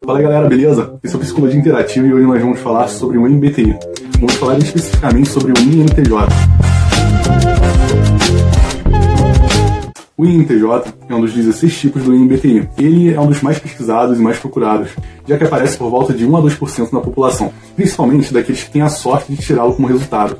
Fala galera, beleza? Esse é o Psicologia Interativa e hoje nós vamos falar sobre o MBTI. Vamos falar especificamente sobre o INTJ. O INTJ é um dos 16 tipos do MBTI. Ele é um dos mais pesquisados e mais procurados, já que aparece por volta de 1 a 2% na população, principalmente daqueles que têm a sorte de tirá-lo como resultado.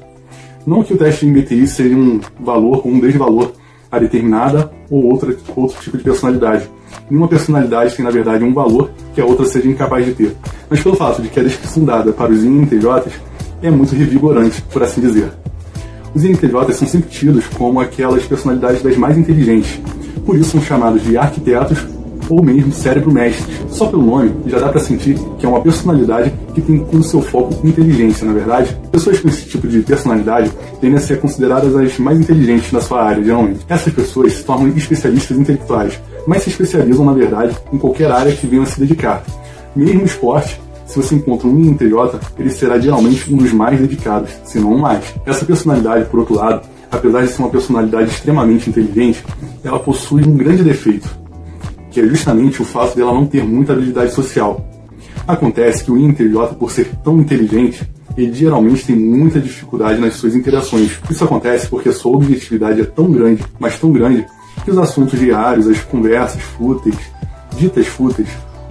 Não que o teste de MBTI seja um valor ou um desvalor a determinada ou outro tipo de personalidade. Nenhuma personalidade tem, na verdade, um valor que a outra seja incapaz de ter. Mas pelo fato de que a descrição dada para os INTJs é muito revigorante, por assim dizer. Os INTJs são sempre tidos como aquelas personalidades das mais inteligentes. Por isso são chamados de arquitetos ou mesmo cérebro-mestres. Só pelo nome já dá para sentir que é uma personalidade que tem como seu foco inteligência, na verdade. Pessoas com esse tipo de personalidade tendem a ser consideradas as mais inteligentes na sua área, geralmente. Essas pessoas se tornam especialistas intelectuais, mas se especializam, na verdade, em qualquer área que venham a se dedicar. Mesmo esporte, se você encontra um INTJ, ele será geralmente um dos mais dedicados, se não o mais. Essa personalidade, por outro lado, apesar de ser uma personalidade extremamente inteligente, ela possui um grande defeito, que é justamente o fato dela não ter muita habilidade social. Acontece que o INTJ, por ser tão inteligente, ele geralmente tem muita dificuldade nas suas interações. Isso acontece porque a sua objetividade é tão grande, mas tão grande, que os assuntos diários, as conversas fúteis, ditas fúteis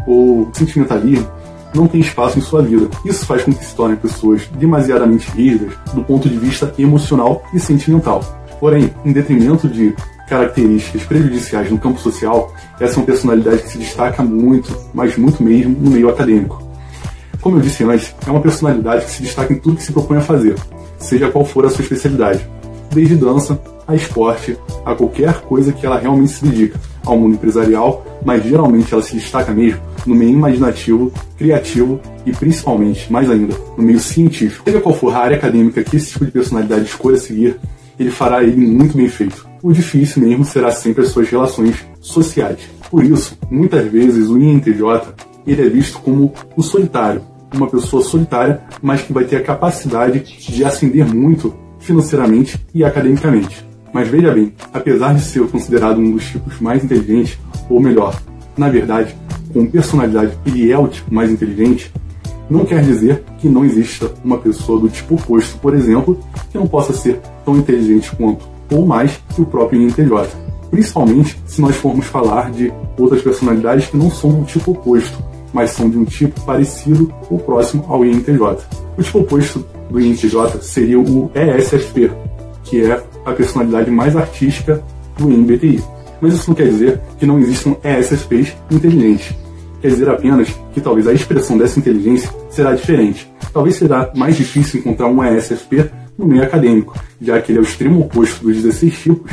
ou sentimentalismo não tem espaço em sua vida. Isso faz com que se tornem pessoas demasiadamente rígidas do ponto de vista emocional e sentimental. Porém, em detrimento de características prejudiciais no campo social, essa é uma personalidade que se destaca muito, mas muito mesmo, no meio acadêmico. Como eu disse antes, é uma personalidade que se destaca em tudo que se propõe a fazer, seja qual for a sua especialidade, desde dança a esporte, a qualquer coisa que ela realmente se dedica, ao mundo empresarial, mas geralmente ela se destaca mesmo no meio imaginativo, criativo e principalmente, mais ainda, no meio científico. Seja qual for a área acadêmica que esse tipo de personalidade escolha seguir, ele fará ele muito bem feito. O difícil mesmo será sempre as suas relações sociais. Por isso, muitas vezes o INTJ ele é visto como o solitário, uma pessoa solitária, mas que vai ter a capacidade de ascender muito financeiramente e academicamente. Mas veja bem, apesar de ser considerado um dos tipos mais inteligentes, ou melhor, na verdade, com personalidade ele é o tipo mais inteligente, não quer dizer que não exista uma pessoa do tipo oposto, por exemplo, que não possa ser tão inteligente quanto ou mais que o próprio INTJ. Principalmente se nós formos falar de outras personalidades que não são do tipo oposto, mas são de um tipo parecido ou próximo ao INTJ. O tipo oposto do INTJ seria o ESFP, que é a personalidade mais artística do MBTI. Mas isso não quer dizer que não existam ESFPs inteligentes. Quer dizer apenas que talvez a expressão dessa inteligência será diferente. Talvez será mais difícil encontrar um ESFP no meio acadêmico, já que ele é o extremo oposto dos 16 tipos,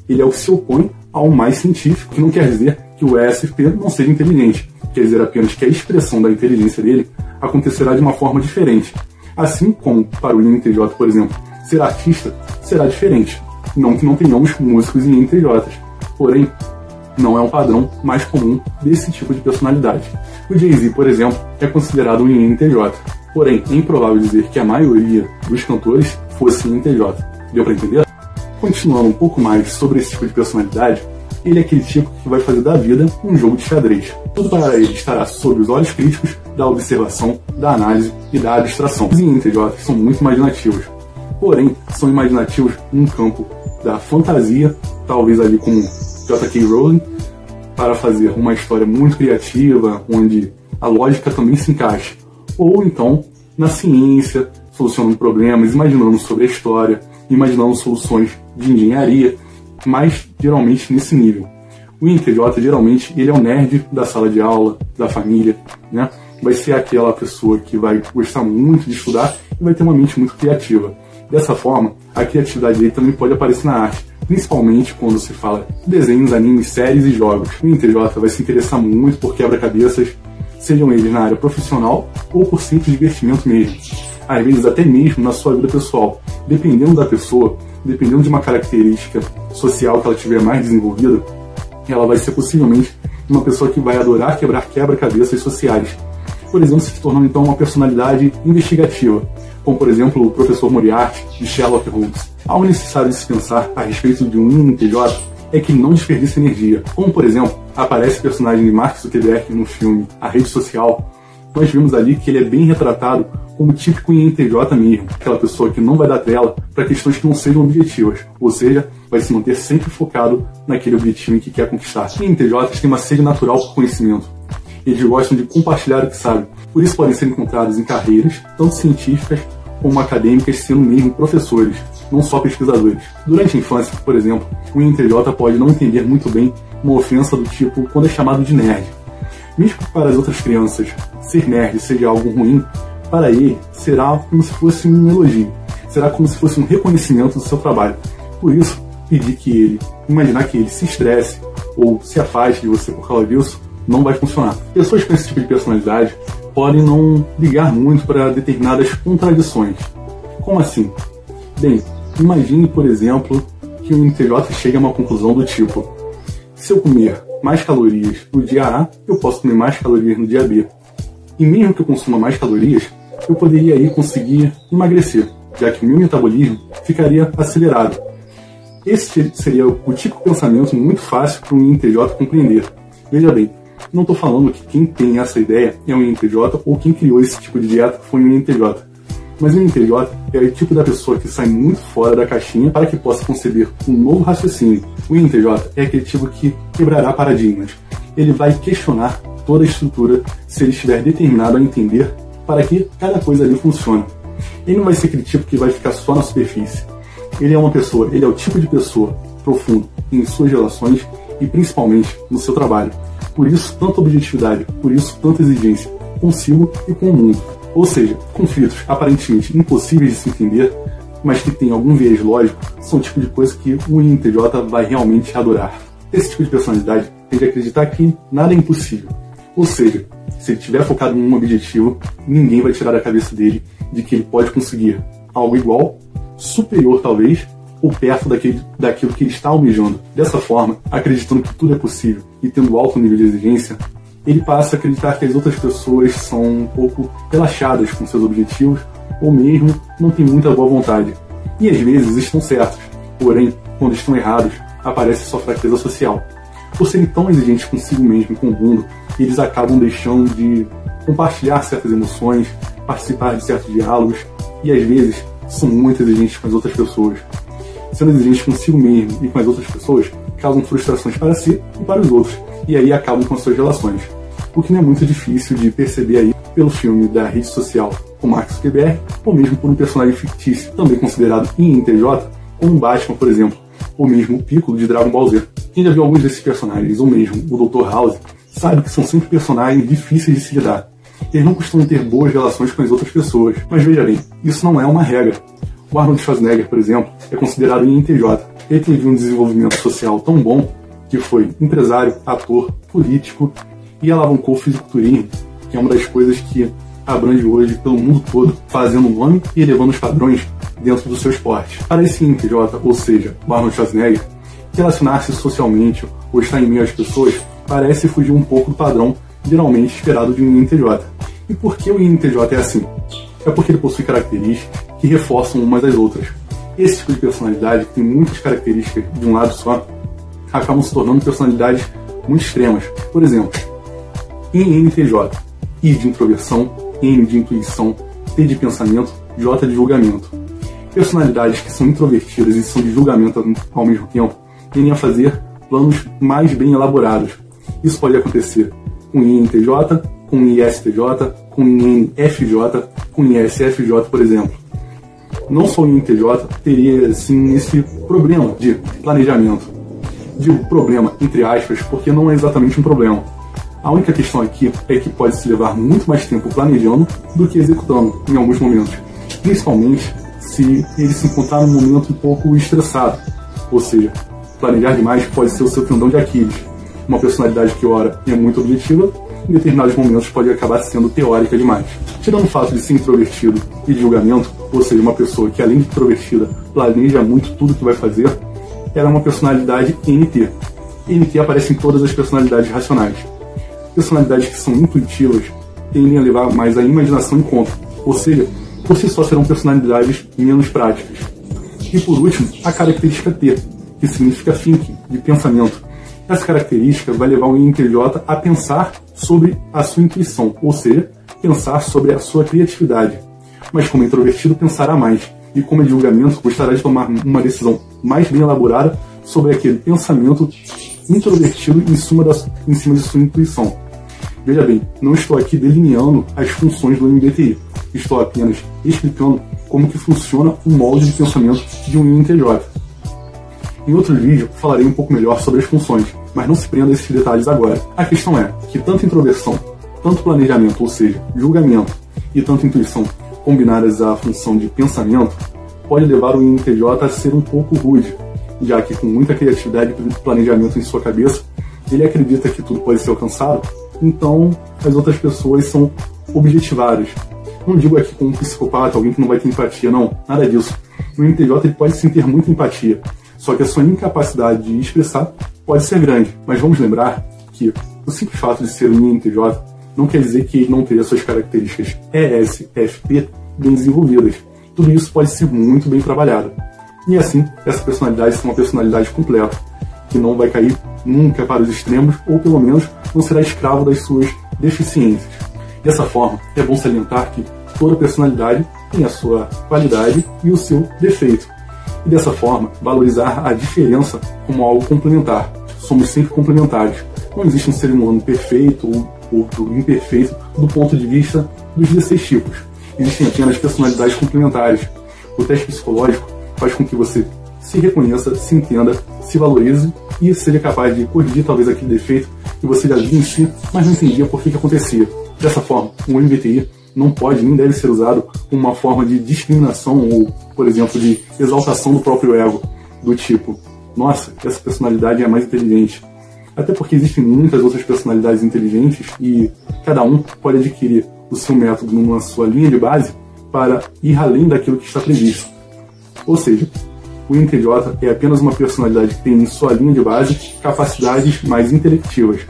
ele é o que se opõe ao mais científico, que não quer dizer que o ESFP não seja inteligente, quer dizer apenas que a expressão da inteligência dele acontecerá de uma forma diferente. Assim como para o INTJ, por exemplo, ser artista será diferente. Não que não tenhamos músicos em INTJs, porém, não é um padrão mais comum desse tipo de personalidade. O Jay-Z, por exemplo, é considerado um INTJ, porém, é improvável dizer que a maioria dos cantores fosse INTJ. Deu para entender? Continuando um pouco mais sobre esse tipo de personalidade, ele é aquele tipo que vai fazer da vida um jogo de xadrez. Tudo para ele estará sob os olhos críticos da observação, da análise e da abstração. Os INTJs são muito imaginativos, porém, são imaginativos num campo da fantasia, talvez ali como J.K. Rowling, para fazer uma história muito criativa, onde a lógica também se encaixa. Ou então, na ciência, solucionando problemas, imaginando sobre a história, imaginando soluções de engenharia, mas geralmente nesse nível. O INTJ, geralmente, ele é o nerd da sala de aula, da família, né? Vai ser aquela pessoa que vai gostar muito de estudar e vai ter uma mente muito criativa. Dessa forma, a criatividade dele também pode aparecer na arte, principalmente quando se fala de desenhos, animes, séries e jogos. O INTJ vai se interessar muito por quebra-cabeças, sejam eles na área profissional ou por simples divertimento mesmo. Às vezes até mesmo na sua vida pessoal. Dependendo da pessoa, dependendo de uma característica social que ela tiver mais desenvolvida, ela vai ser possivelmente uma pessoa que vai adorar quebrar quebra-cabeças sociais. Por exemplo, se tornando então uma personalidade investigativa, como por exemplo o professor Moriarty de Sherlock Holmes. Algo necessário de se pensar a respeito de um INTJ é que ele não desperdiça energia. Como, por exemplo, aparece o personagem de Mark Zuckerberg no filme A Rede Social, nós vemos ali que ele é bem retratado como típico INTJ mesmo, aquela pessoa que não vai dar trela para questões que não sejam objetivas, ou seja, vai se manter sempre focado naquele objetivo em que quer conquistar. INTJs têm uma sede natural por conhecimento. Eles gostam de compartilhar o que sabem, por isso podem ser encontrados em carreiras, tanto científicas como acadêmicas, sendo mesmo professores, não só pesquisadores. Durante a infância, por exemplo, o INTJ pode não entender muito bem uma ofensa do tipo quando é chamado de nerd. Mesmo que para as outras crianças ser nerd seja algo ruim, para ele será como se fosse um elogio, será como se fosse um reconhecimento do seu trabalho. Por isso, imaginar que ele se estresse ou se afaste de você por causa disso, não vai funcionar. Pessoas com esse tipo de personalidade podem não ligar muito para determinadas contradições. Como assim? Bem, imagine, por exemplo, que o INTJ chega a uma conclusão do tipo: se eu comer mais calorias no dia A, eu posso comer mais calorias no dia B. E mesmo que eu consuma mais calorias, eu poderia aí conseguir emagrecer, já que o meu metabolismo ficaria acelerado. Esse seria o tipo de pensamento muito fácil para um INTJ compreender. Veja bem, não estou falando que quem tem essa ideia é um INTJ ou quem criou esse tipo de dieta foi um INTJ. Mas o INTJ é o tipo da pessoa que sai muito fora da caixinha para que possa conceber um novo raciocínio. O INTJ é aquele tipo que quebrará paradigmas. Ele vai questionar toda a estrutura se ele estiver determinado a entender para que cada coisa ali funcione. Ele não vai ser aquele tipo que vai ficar só na superfície. Ele é o tipo de pessoa profundo em suas relações e principalmente no seu trabalho. Por isso, tanta objetividade, por isso, tanta exigência consigo e com o mundo. Ou seja, conflitos aparentemente impossíveis de se entender, mas que têm algum viés lógico, são o tipo de coisa que o INTJ vai realmente adorar. Esse tipo de personalidade tende a acreditar que nada é impossível. Ou seja, se ele estiver focado em um objetivo, ninguém vai tirar da cabeça dele de que ele pode conseguir algo igual, superior talvez, ou perto daquilo que ele está almejando. Dessa forma, acreditando que tudo é possível e tendo alto nível de exigência, ele passa a acreditar que as outras pessoas são um pouco relaxadas com seus objetivos ou mesmo não têm muita boa vontade. E às vezes estão certos, porém, quando estão errados, aparece sua fraqueza social. Por serem tão exigentes consigo mesmo e com o mundo, eles acabam deixando de compartilhar certas emoções, participar de certos diálogos e às vezes são muito exigentes com as outras pessoas. Sendo exigentes consigo mesmo e com as outras pessoas, causam frustrações para si e para os outros, e aí acabam com as suas relações. O que não é muito difícil de perceber aí pelo filme da Rede Social com Mark Zuckerberg, ou mesmo por um personagem fictício, também considerado INTJ, como Batman, por exemplo, ou mesmo o Piccolo de Dragon Ball Z. Quem já viu alguns desses personagens, ou mesmo o Dr. House, sabe que são sempre personagens difíceis de se lidar. Eles não costumam ter boas relações com as outras pessoas. Mas veja bem, isso não é uma regra. O Arnold Schwarzenegger, por exemplo, é considerado INTJ. Ele teve um desenvolvimento social tão bom que foi empresário, ator, político e alavancou o fisiculturismo, que é uma das coisas que abrange hoje pelo mundo todo, fazendo um nome e elevando os padrões dentro do seu esporte. Para esse INTJ, ou seja, o Arnold Schwarzenegger, relacionar-se socialmente ou estar em meio às pessoas parece fugir um pouco do padrão geralmente esperado de um INTJ. E por que o INTJ é assim? É porque ele possui características que reforçam umas às outras. Esse tipo de personalidade, que tem muitas características de um lado só, acabam se tornando personalidades muito extremas. Por exemplo, em INTJ, I de introversão, N de intuição, T de pensamento, J de julgamento. Personalidades que são introvertidas e são de julgamento ao mesmo tempo tendem a fazer planos mais bem elaborados. Isso pode acontecer com INTJ, com ISTJ, com INFJ, com ISFJ, por exemplo. Não só o INTJ teria assim, esse problema de planejamento. Digo problema, entre aspas, porque não é exatamente um problema. A única questão aqui é que pode se levar muito mais tempo planejando do que executando em alguns momentos. Principalmente se ele se encontrar num momento um pouco estressado. Ou seja, planejar demais pode ser o seu tendão de Aquiles. Uma personalidade que, ora, é muito objetiva, em determinados momentos pode acabar sendo teórica demais. Tirando o fato de ser introvertido e de julgamento, ou seja, uma pessoa que, além de introvertida, planeja muito tudo que vai fazer, ela é uma personalidade NT. NT aparece em todas as personalidades racionais. Personalidades que são intuitivas tendem a levar mais a imaginação em conta, ou seja, por si só serão personalidades menos práticas. E por último, a característica T, que significa thinking, de pensamento. Essa característica vai levar o INTJ a pensar sobre a sua intuição, ou seja, pensar sobre a sua criatividade. Mas como introvertido, pensará mais, e como é de julgamento, gostará de tomar uma decisão mais bem elaborada sobre aquele pensamento introvertido em cima de sua intuição. Veja bem, não estou aqui delineando as funções do MBTI, estou apenas explicando como que funciona o molde de pensamento de um INTJ. Em outro vídeo, falarei um pouco melhor sobre as funções, mas não se prenda a esses detalhes agora. A questão é que tanto introversão, tanto planejamento, ou seja, julgamento, e tanto intuição, combinadas à função de pensamento, pode levar o INTJ a ser um pouco rude, já que com muita criatividade e planejamento em sua cabeça, ele acredita que tudo pode ser alcançado, então as outras pessoas são objetivadas. Não digo aqui como um psicopata, alguém que não vai ter empatia, não, nada disso. O INTJ ele pode sim ter muita empatia, só que a sua incapacidade de expressar pode ser grande. Mas vamos lembrar que o simples fato de ser um INTJ não quer dizer que ele não teria suas características ESFP bem desenvolvidas. Tudo isso pode ser muito bem trabalhado. E assim, essa personalidade é uma personalidade completa, que não vai cair nunca para os extremos, ou pelo menos não será escravo das suas deficiências. Dessa forma, é bom salientar que toda personalidade tem a sua qualidade e o seu defeito. E dessa forma, valorizar a diferença como algo complementar. Somos sempre complementares. Não existe um ser humano perfeito ou outro imperfeito do ponto de vista dos 16 tipos. Existem apenas personalidades complementares. O teste psicológico faz com que você se reconheça, se entenda, se valorize e seja capaz de corrigir talvez aquele defeito que você já via em si, mas não entendia por que acontecia. Dessa forma, o MBTI não pode nem deve ser usado como uma forma de discriminação ou, por exemplo, de exaltação do próprio ego, do tipo, nossa, essa personalidade é a mais inteligente. Até porque existem muitas outras personalidades inteligentes e cada um pode adquirir o seu método numa sua linha de base para ir além daquilo que está previsto. Ou seja, o INTJ é apenas uma personalidade que tem em sua linha de base capacidades mais intelectivas.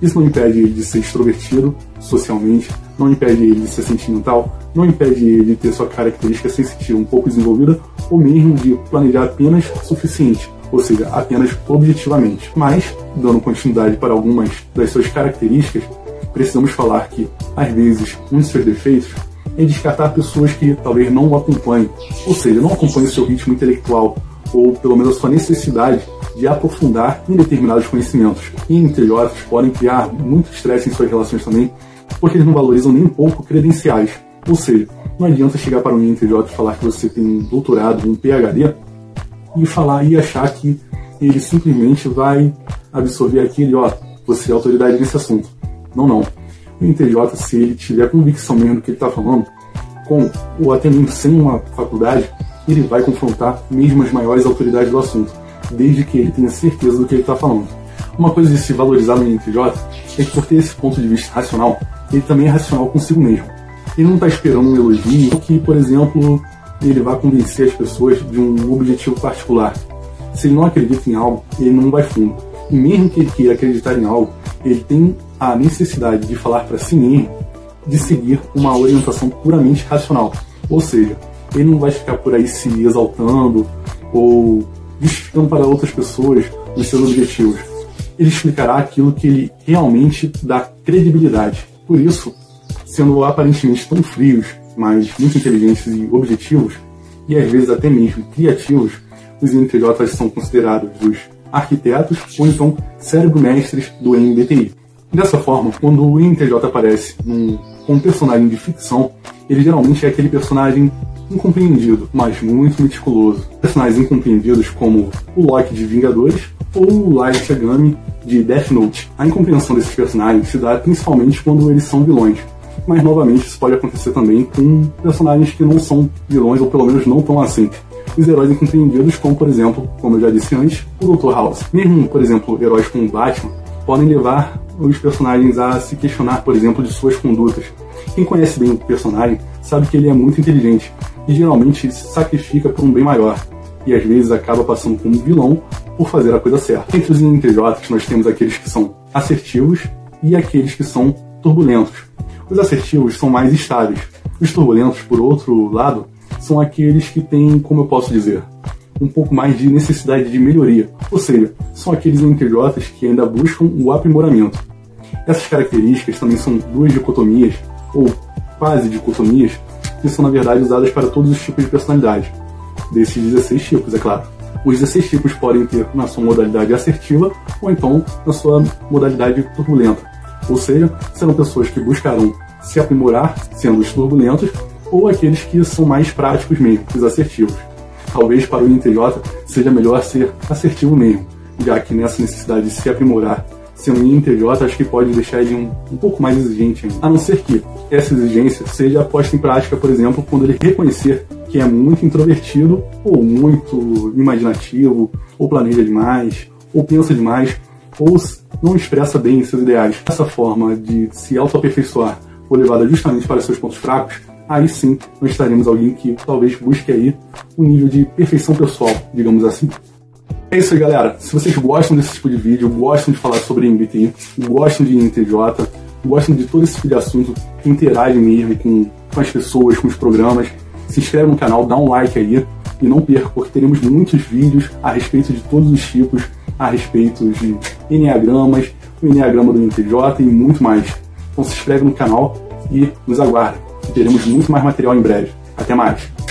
Isso não impede ele de ser extrovertido socialmente, não impede ele de ser sentimental, não impede ele de ter sua característica sensitiva um pouco desenvolvida, ou mesmo de planejar apenas o suficiente, ou seja, apenas objetivamente. Mas, dando continuidade para algumas das suas características, precisamos falar que, às vezes, um de seus defeitos é descartar pessoas que talvez não o acompanhem, ou seja, não acompanhem o seu ritmo intelectual, ou pelo menos a sua necessidade de aprofundar em determinados conhecimentos. E INTJs podem criar muito estresse em suas relações também, porque eles não valorizam nem um pouco credenciais. Ou seja, não adianta chegar para um INTJ e falar que você tem um doutorado, um PhD, e falar e achar que ele simplesmente vai absorver aquele, você é autoridade nesse assunto. Não. O INTJ, se ele tiver convicção mesmo do que ele está falando, com ou até mesmo sem uma faculdade, ele vai confrontar mesmo as maiores autoridades do assunto, desde que ele tenha certeza do que ele está falando. Uma coisa de se valorizar no INTJ é que, por ter esse ponto de vista racional, ele também é racional consigo mesmo. Ele não está esperando um elogio que, por exemplo, ele vai convencer as pessoas de um objetivo particular. Se ele não acredita em algo, ele não vai fundo. E mesmo que ele queira acreditar em algo, ele tem a necessidade de falar para si mesmo de seguir uma orientação puramente racional. Ou seja, ele não vai ficar por aí se exaltando ou justificando para outras pessoas os seus objetivos. Ele explicará aquilo que ele realmente dá credibilidade. Por isso, sendo aparentemente tão frios, mas muito inteligentes e objetivos, e às vezes até mesmo criativos, os INTJs são considerados os arquitetos ou então cérebro-mestres do MBTI. Dessa forma, quando o INTJ aparece com um personagem de ficção, ele geralmente é aquele personagem incompreendido, mas muito meticuloso. Personagens incompreendidos como o Loki de Vingadores ou o Light Yagami de Death Note. A incompreensão desses personagens se dá principalmente quando eles são vilões. Mas, novamente, isso pode acontecer também com personagens que não são vilões, ou pelo menos não tão assim. Os heróis incompreendidos, como, por exemplo, como eu já disse antes, o Dr. House. Mesmo, por exemplo, heróis como Batman, podem levar os personagens a se questionar, por exemplo, de suas condutas. Quem conhece bem o personagem sabe que ele é muito inteligente e geralmente se sacrifica por um bem maior, e às vezes acaba passando como vilão por fazer a coisa certa. Entre os INTJs nós temos aqueles que são assertivos e aqueles que são turbulentos. Os assertivos são mais estáveis. Os turbulentos, por outro lado, são aqueles que têm, como eu posso dizer, um pouco mais de necessidade de melhoria, ou seja, são aqueles INTJs que ainda buscam o aprimoramento. Essas características também são duas dicotomias, ou quase dicotomias, que são na verdade usadas para todos os tipos de personalidade, desses 16 tipos, é claro. Os 16 tipos podem ter na sua modalidade assertiva ou então na sua modalidade turbulenta, ou seja, serão pessoas que buscarão se aprimorar sendo os turbulentos ou aqueles que são mais práticos mesmo, os assertivos. Talvez para o INTJ seja melhor ser assertivo mesmo, já que nessa necessidade de se aprimorar sendo um INTJ, acho que pode deixar ele um pouco mais exigente ainda. A não ser que essa exigência seja posta em prática, por exemplo, quando ele reconhecer que é muito introvertido, ou muito imaginativo, ou planeja demais, ou pensa demais, ou não expressa bem seus ideais. Essa forma de se auto-aperfeiçoar for levada justamente para seus pontos fracos, aí sim nós estaremos alguém que talvez busque aí um nível de perfeição pessoal, digamos assim. É isso aí, galera. Se vocês gostam desse tipo de vídeo, gostam de falar sobre MBTI, gostam de INTJ, gostam de todo esse tipo de assunto que interage mesmo com as pessoas, com os programas, se inscreve no canal, dá um like aí e não perca, porque teremos muitos vídeos a respeito de todos os tipos, a respeito de enneagramas, o enneagrama do INTJ e muito mais. Então se inscreve no canal e nos aguarda. Teremos muito mais material em breve. Até mais!